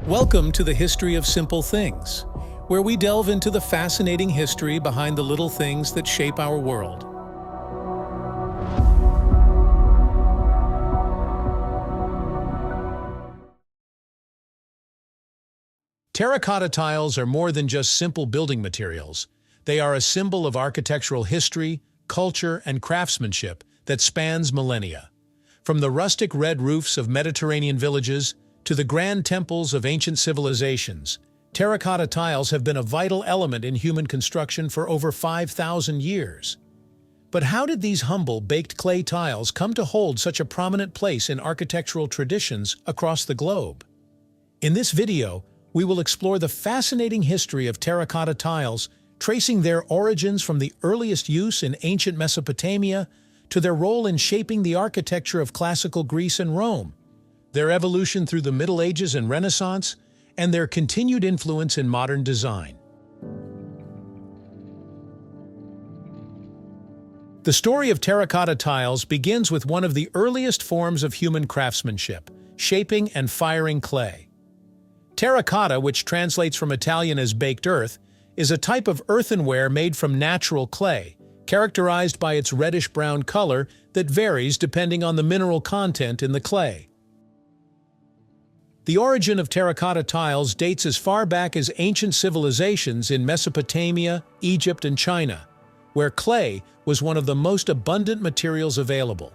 Welcome to the History of Simple Things, where we delve into the fascinating history behind the little things that shape our world. Terracotta tiles are more than just simple building materials. They are a symbol of architectural history, culture, and craftsmanship that spans millennia. From the rustic red roofs of Mediterranean villages to the grand temples of ancient civilizations, terracotta tiles have been a vital element in human construction for over 5,000 years. But how did these humble, baked clay tiles come to hold such a prominent place in architectural traditions across the globe? In this video, we will explore the fascinating history of terracotta tiles, tracing their origins from the earliest use in ancient Mesopotamia to their role in shaping the architecture of classical Greece and Rome, their evolution through the Middle Ages and Renaissance, and their continued influence in modern design. The story of terracotta tiles begins with one of the earliest forms of human craftsmanship, shaping and firing clay. Terracotta, which translates from Italian as baked earth, is a type of earthenware made from natural clay, characterized by its reddish-brown color that varies depending on the mineral content in the clay. The origin of terracotta tiles dates as far back as ancient civilizations in Mesopotamia, Egypt, and China, where clay was one of the most abundant materials available.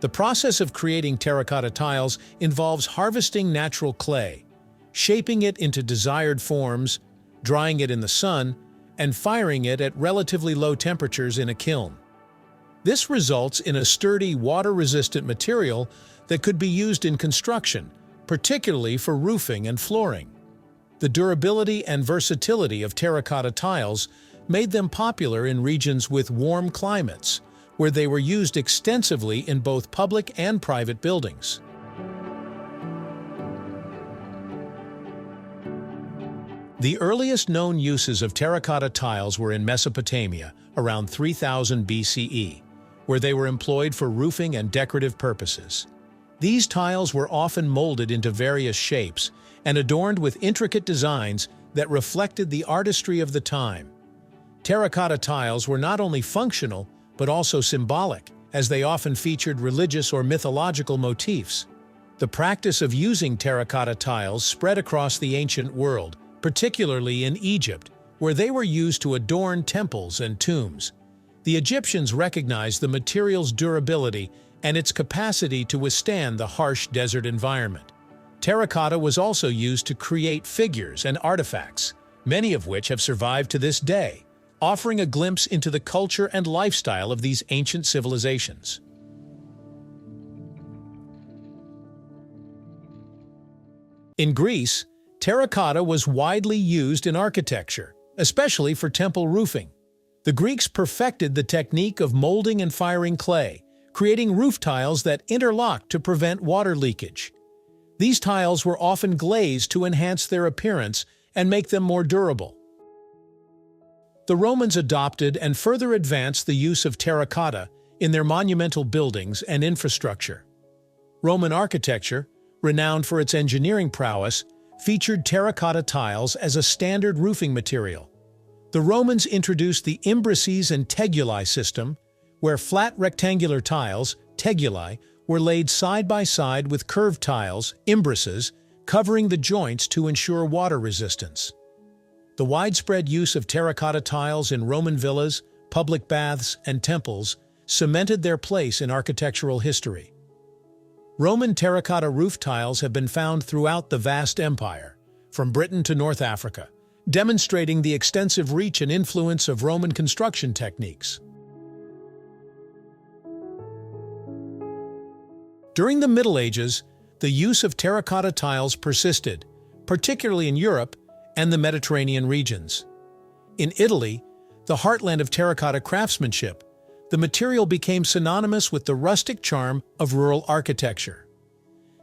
The process of creating terracotta tiles involves harvesting natural clay, shaping it into desired forms, drying it in the sun, and firing it at relatively low temperatures in a kiln. This results in a sturdy, water-resistant material that could be used in construction, particularly for roofing and flooring. The durability and versatility of terracotta tiles made them popular in regions with warm climates, where they were used extensively in both public and private buildings. The earliest known uses of terracotta tiles were in Mesopotamia, around 3000 BCE, where they were employed for roofing and decorative purposes. These tiles were often molded into various shapes and adorned with intricate designs that reflected the artistry of the time. Terracotta tiles were not only functional, but also symbolic, as they often featured religious or mythological motifs. The practice of using terracotta tiles spread across the ancient world, particularly in Egypt, where they were used to adorn temples and tombs. The Egyptians recognized the material's durability and its capacity to withstand the harsh desert environment. Terracotta was also used to create figures and artifacts, many of which have survived to this day, offering a glimpse into the culture and lifestyle of these ancient civilizations. In Greece, terracotta was widely used in architecture, especially for temple roofing. The Greeks perfected the technique of molding and firing clay, creating roof tiles that interlocked to prevent water leakage. These tiles were often glazed to enhance their appearance and make them more durable. The Romans adopted and further advanced the use of terracotta in their monumental buildings and infrastructure. Roman architecture, renowned for its engineering prowess, featured terracotta tiles as a standard roofing material. The Romans introduced the imbrices and tegulae system, where flat rectangular tiles, tegulae, were laid side by side with curved tiles, imbrices, covering the joints to ensure water resistance. The widespread use of terracotta tiles in Roman villas, public baths, and temples cemented their place in architectural history. Roman terracotta roof tiles have been found throughout the vast empire, from Britain to North Africa, demonstrating the extensive reach and influence of Roman construction techniques. During the Middle Ages, the use of terracotta tiles persisted, particularly in Europe and the Mediterranean regions. In Italy, the heartland of terracotta craftsmanship, the material became synonymous with the rustic charm of rural architecture.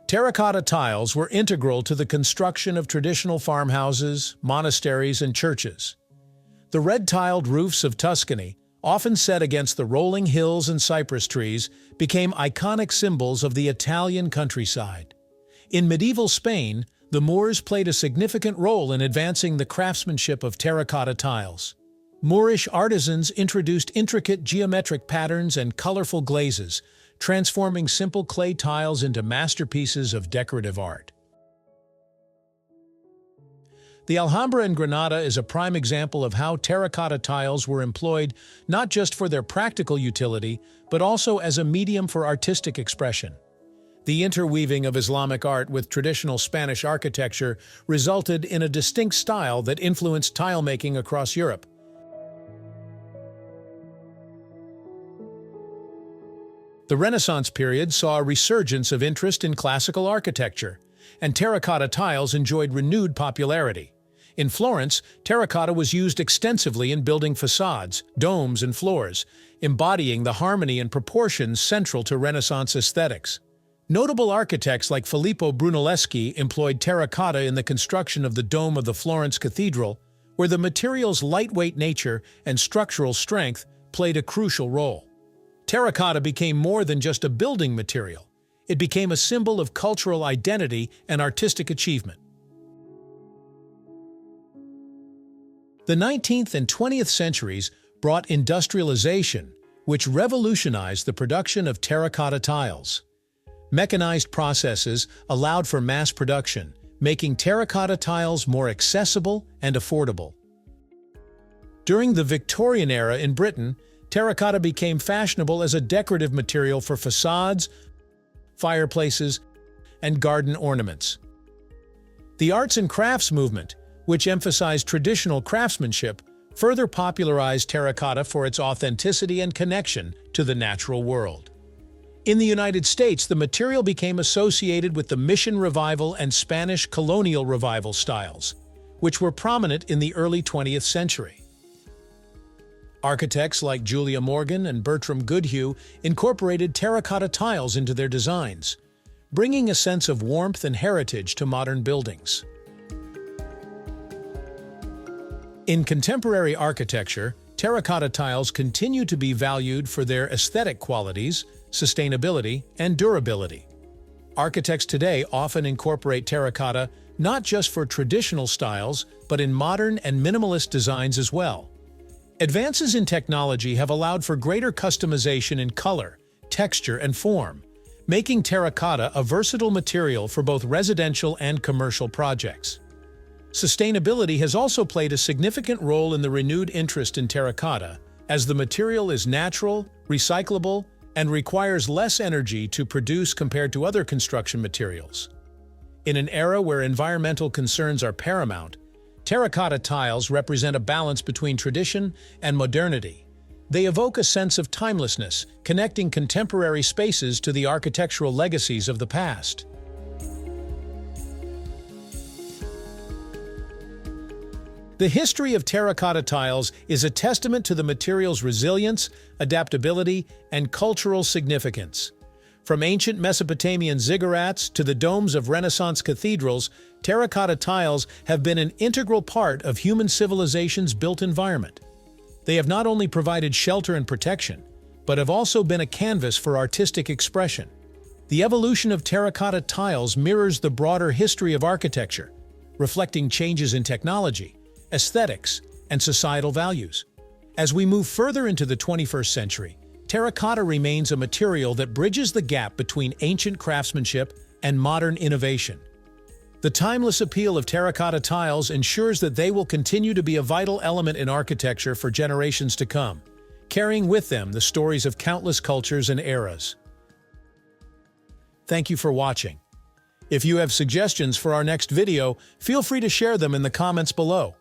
Terracotta tiles were integral to the construction of traditional farmhouses, monasteries, and churches. The red-tiled roofs of Tuscany, often set against the rolling hills and cypress trees, became iconic symbols of the Italian countryside. In medieval Spain, The Moors played a significant role in advancing the craftsmanship of terracotta tiles. Moorish artisans introduced intricate geometric patterns and colorful glazes, transforming simple clay tiles into masterpieces of decorative art. The Alhambra in Granada is a prime example of how terracotta tiles were employed not just for their practical utility, but also as a medium for artistic expression. The interweaving of Islamic art with traditional Spanish architecture resulted in a distinct style that influenced tile-making across Europe. The Renaissance period saw a resurgence of interest in classical architecture, and terracotta tiles enjoyed renewed popularity. In Florence, terracotta was used extensively in building facades, domes, and floors, embodying the harmony and proportions central to Renaissance aesthetics. Notable architects like Filippo Brunelleschi employed terracotta in the construction of the dome of the Florence Cathedral, where the material's lightweight nature and structural strength played a crucial role. Terracotta became more than just a building material. It became a symbol of cultural identity and artistic achievement. The 19th and 20th centuries brought industrialization, which revolutionized the production of terracotta tiles. Mechanized processes allowed for mass production, making terracotta tiles more accessible and affordable. During the Victorian era in Britain, terracotta became fashionable as a decorative material for facades, fireplaces, and garden ornaments. The arts and crafts movement, which emphasized traditional craftsmanship, further popularized terracotta for its authenticity and connection to the natural world. In the United States, the material became associated with the Mission Revival and Spanish Colonial Revival styles, which were prominent in the early 20th century. Architects like Julia Morgan and Bertram Goodhue incorporated terracotta tiles into their designs, bringing a sense of warmth and heritage to modern buildings. In contemporary architecture, terracotta tiles continue to be valued for their aesthetic qualities, sustainability, and durability. Architects today often incorporate terracotta not just for traditional styles, but in modern and minimalist designs as well. Advances in technology have allowed for greater customization in color, texture, and form, making terracotta a versatile material for both residential and commercial projects. Sustainability has also played a significant role in the renewed interest in terracotta, as the material is natural, recyclable, and requires less energy to produce compared to other construction materials. In an era where environmental concerns are paramount, terracotta tiles represent a balance between tradition and modernity. They evoke a sense of timelessness, connecting contemporary spaces to the architectural legacies of the past. The history of terracotta tiles is a testament to the material's resilience, adaptability, and cultural significance. From ancient Mesopotamian ziggurats to the domes of Renaissance cathedrals, terracotta tiles have been an integral part of human civilization's built environment. They have not only provided shelter and protection, but have also been a canvas for artistic expression. The evolution of terracotta tiles mirrors the broader history of architecture, reflecting changes in technology, aesthetics, and societal values. As we move further into the 21st century, terracotta remains a material that bridges the gap between ancient craftsmanship and modern innovation. The timeless appeal of terracotta tiles ensures that they will continue to be a vital element in architecture for generations to come, carrying with them the stories of countless cultures and eras. Thank you for watching. If you have suggestions for our next video, feel free to share them in the comments below.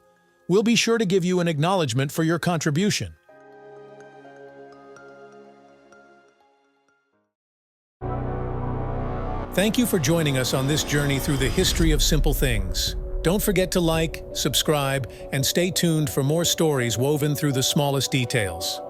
We'll be sure to give you an acknowledgement for your contribution. Thank you for joining us on this journey through the history of simple things. Don't forget to like, subscribe, and stay tuned for more stories woven through the smallest details.